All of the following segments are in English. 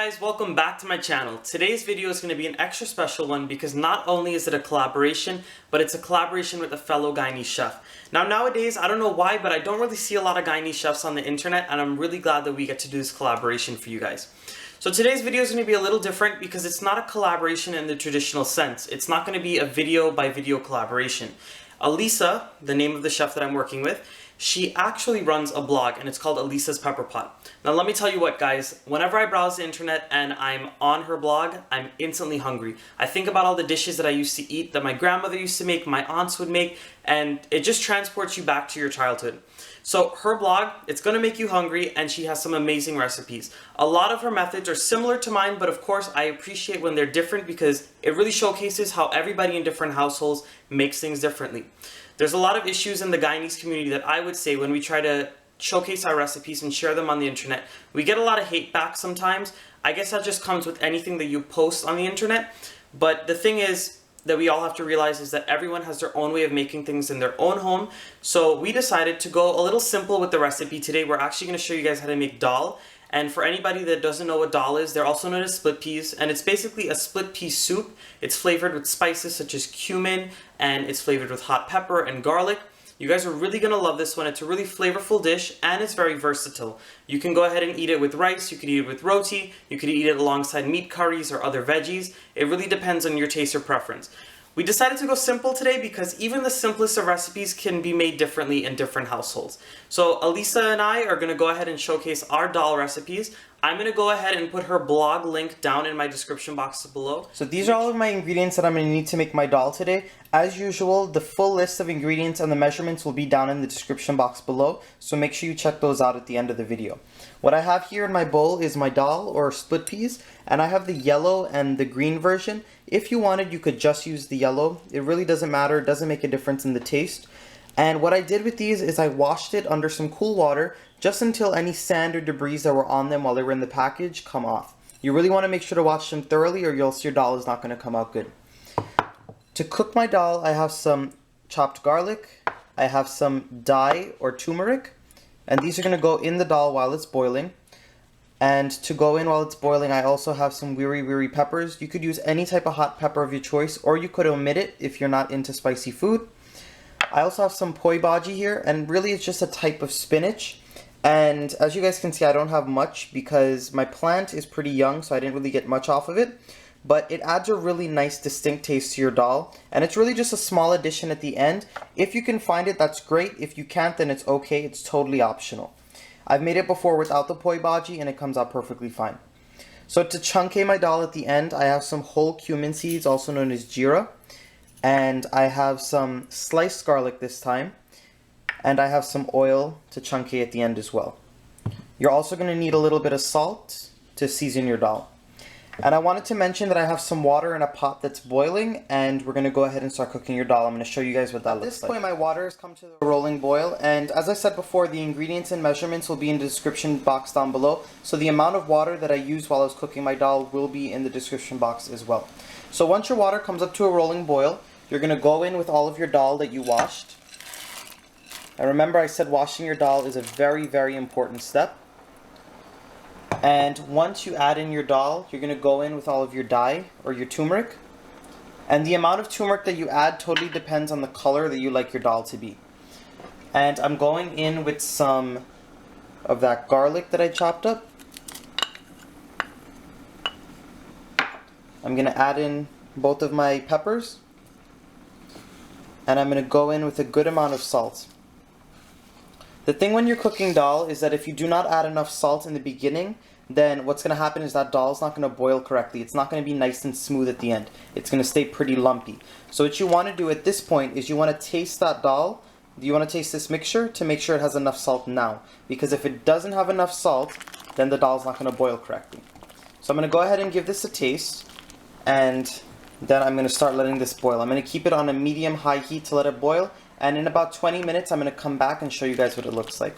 guys, welcome back to my channel. Today's video is going to be an extra special one because not only is it a collaboration, but it's a collaboration with a fellow Guyanese chef. Now nowadays, I don't know why, but I don't really see a lot of Guyanese chefs on the internet, and I'm really glad that we get to do this collaboration for you guys. So today's video is going to be a little different because it's not a collaboration in the traditional sense. It's not going to be a video by video collaboration. Alica, the name of the chef that I'm working with, she actually runs a blog and it's called Alica's Pepperpot. Now let me tell you what guys, whenever I browse the internet and I'm on her blog, I'm instantly hungry. I think about all the dishes that I used to eat, that my grandmother used to make, my aunts would make, and it just transports you back to your childhood. So her blog, it's going to make you hungry, and she has some amazing recipes. A lot of her methods are similar to mine, but of course I appreciate when they're different because it really showcases how everybody in different households makes things differently. There's a lot of issues in the Guyanese community that I would say when we try to showcase our recipes and share them on the internet. We get a lot of hate back sometimes. I guess that just comes with anything that you post on the internet. But the thing is that we all have to realize is that everyone has their own way of making things in their own home. So we decided to go a little simple with the recipe today. We're actually going to show you guys how to make dal. And for anybody that doesn't know what dal is, they're also known as split peas, and it's basically a split pea soup. It's flavored with spices such as cumin, and it's flavored with hot pepper and garlic. You guys are really going to love this one. It's a really flavorful dish, and it's very versatile. You can go ahead and eat it with rice, you could eat it with roti, you could eat it alongside meat curries or other veggies. It really depends on your taste or preference. We decided to go simple today because even the simplest of recipes can be made differently in different households. So Alica and I are going to go ahead and showcase our dal recipes. I'm going to go ahead and put her blog link down in my description box below. So these are all of my ingredients that I'm going to need to make my dal today. As usual, the full list of ingredients and the measurements will be down in the description box below, so make sure you check those out at the end of the video. What I have here in my bowl is my dal or split peas, and I have the yellow and the green version. If you wanted, you could just use the yellow. It really doesn't matter, it doesn't make a difference in the taste. And what I did with these is I washed it under some cool water just until any sand or debris that were on them while they were in the package come off. You really want to make sure to wash them thoroughly or else your dal is not going to come out good. To cook my dal, I have some chopped garlic, I have some dye or tumeric, and these are going to go in the dal while it's boiling. And to go in while it's boiling, I also have some wiri peppers. You could use any type of hot pepper of your choice, or you could omit it if you're not into spicy food. I also have some bhajee here, and really it's just a type of spinach. And as you guys can see, I don't have much because my plant is pretty young, so I didn't really get much off of it. But it adds a really nice distinct taste to your dal, and it's really just a small addition at the end. If you can find it, that's great. If you can't, then it's okay. It's totally optional. I've made it before without the bhajee, and it comes out perfectly fine. So to chunke my dal at the end, I have some whole cumin seeds, also known as jeera. And I have some sliced garlic this time. And I have some oil to chunke at the end as well. You're also going to need a little bit of salt to season your dal. And I wanted to mention that I have some water in a pot that's boiling, and we're going to go ahead and start cooking your dal. I'm going to show you guys what that looks like. At this point, my water has come to the rolling boil, and as I said before, the ingredients and measurements will be in the description box down below. So the amount of water that I used while I was cooking my dal will be in the description box as well. So once your water comes up to a rolling boil, you're going to go in with all of your dal that you washed. And remember, I said washing your dal is a very, very important step. And once you add in your dal, you're going to go in with all of your dye or your turmeric. And the amount of turmeric that you add totally depends on the color that you like your dal to be. And I'm going in with some of that garlic that I chopped up. I'm going to add in both of my peppers. And I'm going to go in with a good amount of salt. The thing when you're cooking dal is that if you do not add enough salt in the beginning, then what's going to happen is that dal is not going to boil correctly. It's not going to be nice and smooth at the end. It's going to stay pretty lumpy. So what you want to do at this point is you want to taste that dal. You want to taste this mixture to make sure it has enough salt now. Because if it doesn't have enough salt, then the dal is not going to boil correctly. So I'm going to go ahead and give this a taste. And then I'm going to start letting this boil. I'm going to keep it on a medium-high heat to let it boil. And in about 20 minutes, I'm going to come back and show you guys what it looks like.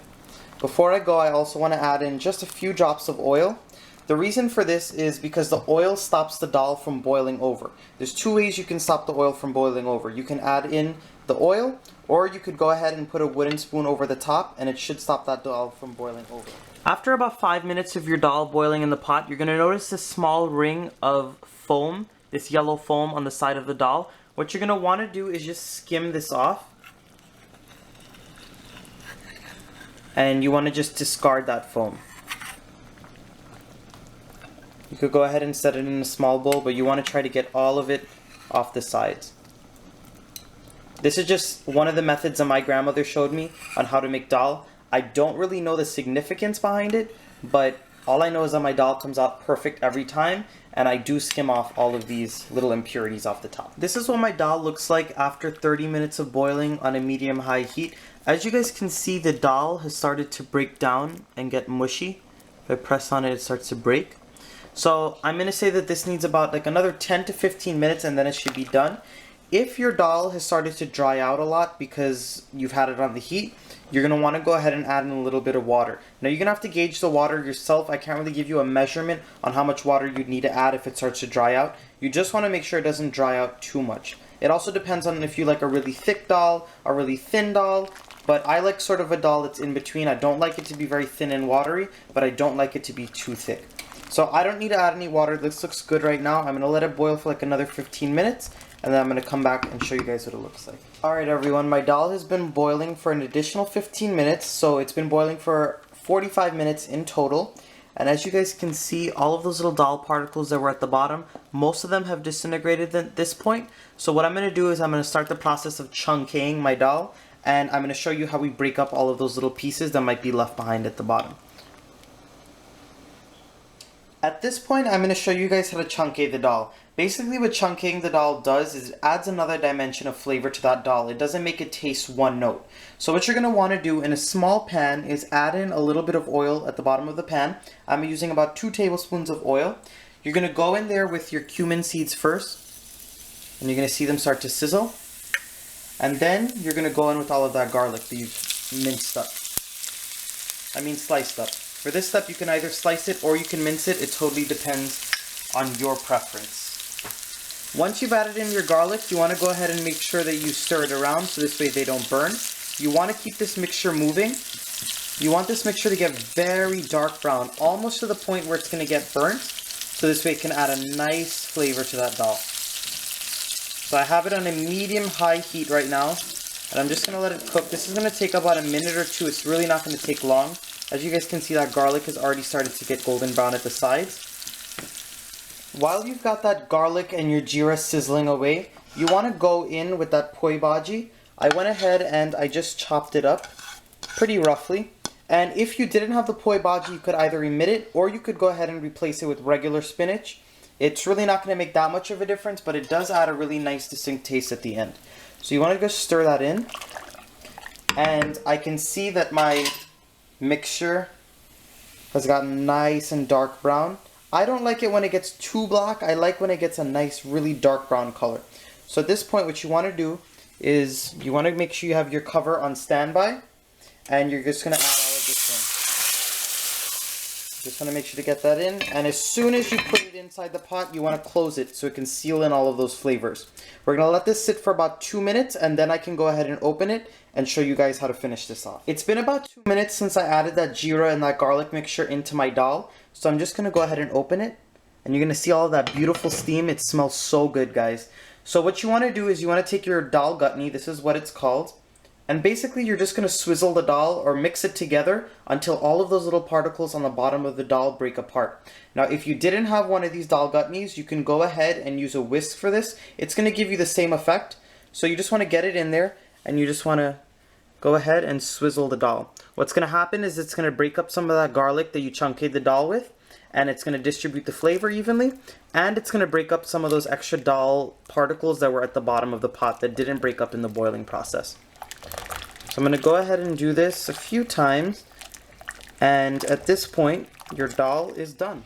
Before I go, I also want to add in just a few drops of oil. The reason for this is because the oil stops the dal from boiling over. There's two ways you can stop the oil from boiling over. You can add in the oil, or you could go ahead and put a wooden spoon over the top, and it should stop that dal from boiling over. After about 5 minutes of your dal boiling in the pot, you're going to notice this small ring of foam, this yellow foam on the side of the dal. What you're going to want to do is just skim this off. And you want to just discard that foam. You could go ahead and set it in a small bowl, but you want to try to get all of it off the sides. This is just one of the methods that my grandmother showed me on how to make dal. I don't really know the significance behind it, but all I know is that my dal comes out perfect every time, and I do skim off all of these little impurities off the top. This is what my dal looks like after 30 minutes of boiling on a medium-high heat. As you guys can see, the dal has started to break down and get mushy. If I press on it, it starts to break. So I'm going to say that this needs about like another 10 to 15 minutes and then it should be done. If your dal has started to dry out a lot because you've had it on the heat, you're going to want to go ahead and add in a little bit of water. Now you're going to have to gauge the water yourself. I can't really give you a measurement on how much water you'd need to add if it starts to dry out. You just want to make sure it doesn't dry out too much. It also depends on if you like a really thick dal, a really thin dal. But I like sort of a dal that's in between. I don't like it to be very thin and watery, but I don't like it to be too thick. So I don't need to add any water. This looks good right now. I'm going to let it boil for like another 15 minutes, and then I'm going to come back and show you guys what it looks like. Alright everyone, my dal has been boiling for an additional 15 minutes, so it's been boiling for 45 minutes in total. And as you guys can see, all of those little dal particles that were at the bottom, most of them have disintegrated at this point. So what I'm going to do is I'm going to start the process of chunking my dal. And I'm going to show you how we break up all of those little pieces that might be left behind at the bottom. At this point, I'm going to show you guys how to chunke the dal. Basically what chunking the dal does is it adds another dimension of flavor to that dal. It doesn't make it taste one note. So what you're going to want to do in a small pan is add in a little bit of oil at the bottom of the pan. I'm using about 2 tablespoons of oil. You're going to go in there with your cumin seeds first. And you're going to see them start to sizzle. And then you're going to go in with all of that garlic that you've sliced up. For this step, you can either slice it or you can mince it. It totally depends on your preference. Once you've added in your garlic, you want to go ahead and make sure that you stir it around so this way they don't burn. You want to keep this mixture moving. You want this mixture to get very dark brown, almost to the point where it's going to get burnt. So this way it can add a nice flavor to that dal. So I have it on a medium-high heat right now, and I'm just going to let it cook. This is going to take about a minute or two. It's really not going to take long. As you guys can see, that garlic has already started to get golden brown at the sides. While you've got that garlic and your jeera sizzling away, you want to go in with that poi bhajee. I went ahead and I just chopped it up pretty roughly. And if you didn't have the poi bhajee, you could either omit it or you could go ahead and replace it with regular spinach. It's really not going to make that much of a difference, but it does add a really nice distinct taste at the end. So you want to just stir that in. And I can see that my mixture has gotten nice and dark brown. I don't like it when it gets too black. I like when it gets a nice, really dark brown color. So at this point, what you want to do is you want to make sure you have your cover on standby. And you're just going to add all of this in. Just want to make sure to get that in, and as soon as you put it inside the pot, you want to close it so it can seal in all of those flavors. We're going to let this sit for about 2 minutes, and then I can go ahead and open it and show you guys how to finish this off. It's been about 2 minutes since I added that jeera and that garlic mixture into my dal, so I'm just going to go ahead and open it, and you're going to see all of that beautiful steam. It smells so good, guys. So what you want to do is you want to take your dal gutney, this is what it's called, and basically you're just going to swizzle the dal or mix it together until all of those little particles on the bottom of the dal break apart. Now if you didn't have one of these dal gutneys, you can go ahead and use a whisk for this. It's going to give you the same effect. So you just want to get it in there and you just want to go ahead and swizzle the dal. What's going to happen is it's going to break up some of that garlic that you chunked the dal with, and it's going to distribute the flavor evenly, and it's going to break up some of those extra dal particles that were at the bottom of the pot that didn't break up in the boiling process. So I'm going to go ahead and do this a few times, and at this point your dal is done.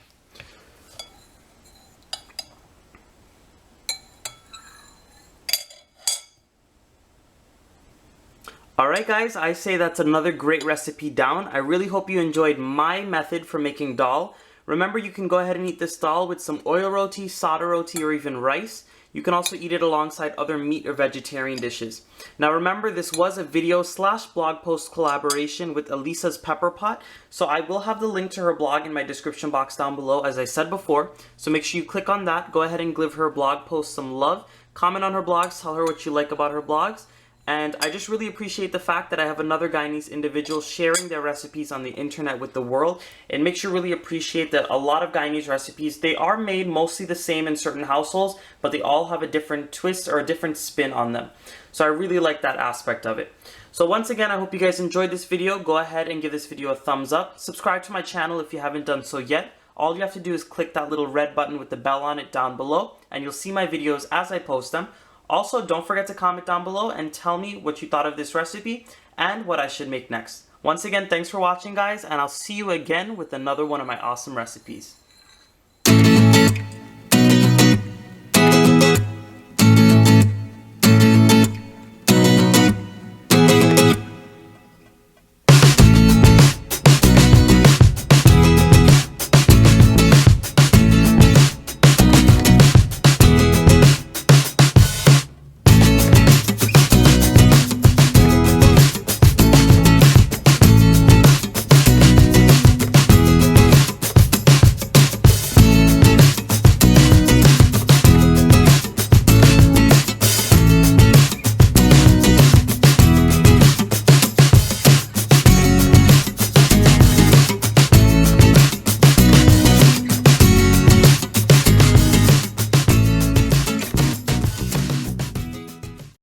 Alright guys, I say that's another great recipe down. I really hope you enjoyed my method for making dal. Remember, you can go ahead and eat this dal with some oil roti, sada roti, or even rice. You can also eat it alongside other meat or vegetarian dishes. Now remember, this was a video slash blog post collaboration with Alica's Pepperpot, so I will have the link to her blog in my description box down below, as I said before. So make sure you click on that, go ahead and give her blog post some love, comment on her blogs, tell her what you like about her blogs. And I just really appreciate the fact that I have another Guyanese individual sharing their recipes on the internet with the world. It makes you really appreciate that a lot of Guyanese recipes, they are made mostly the same in certain households, but they all have a different twist or a different spin on them. So I really like that aspect of it. So once again, I hope you guys enjoyed this video. Go ahead and give this video a thumbs up. Subscribe to my channel if you haven't done so yet. All you have to do is click that little red button with the bell on it down below, and you'll see my videos as I post them. Also, don't forget to comment down below and tell me what you thought of this recipe and what I should make next. Once again, thanks for watching, guys, and I'll see you again with another one of my awesome recipes.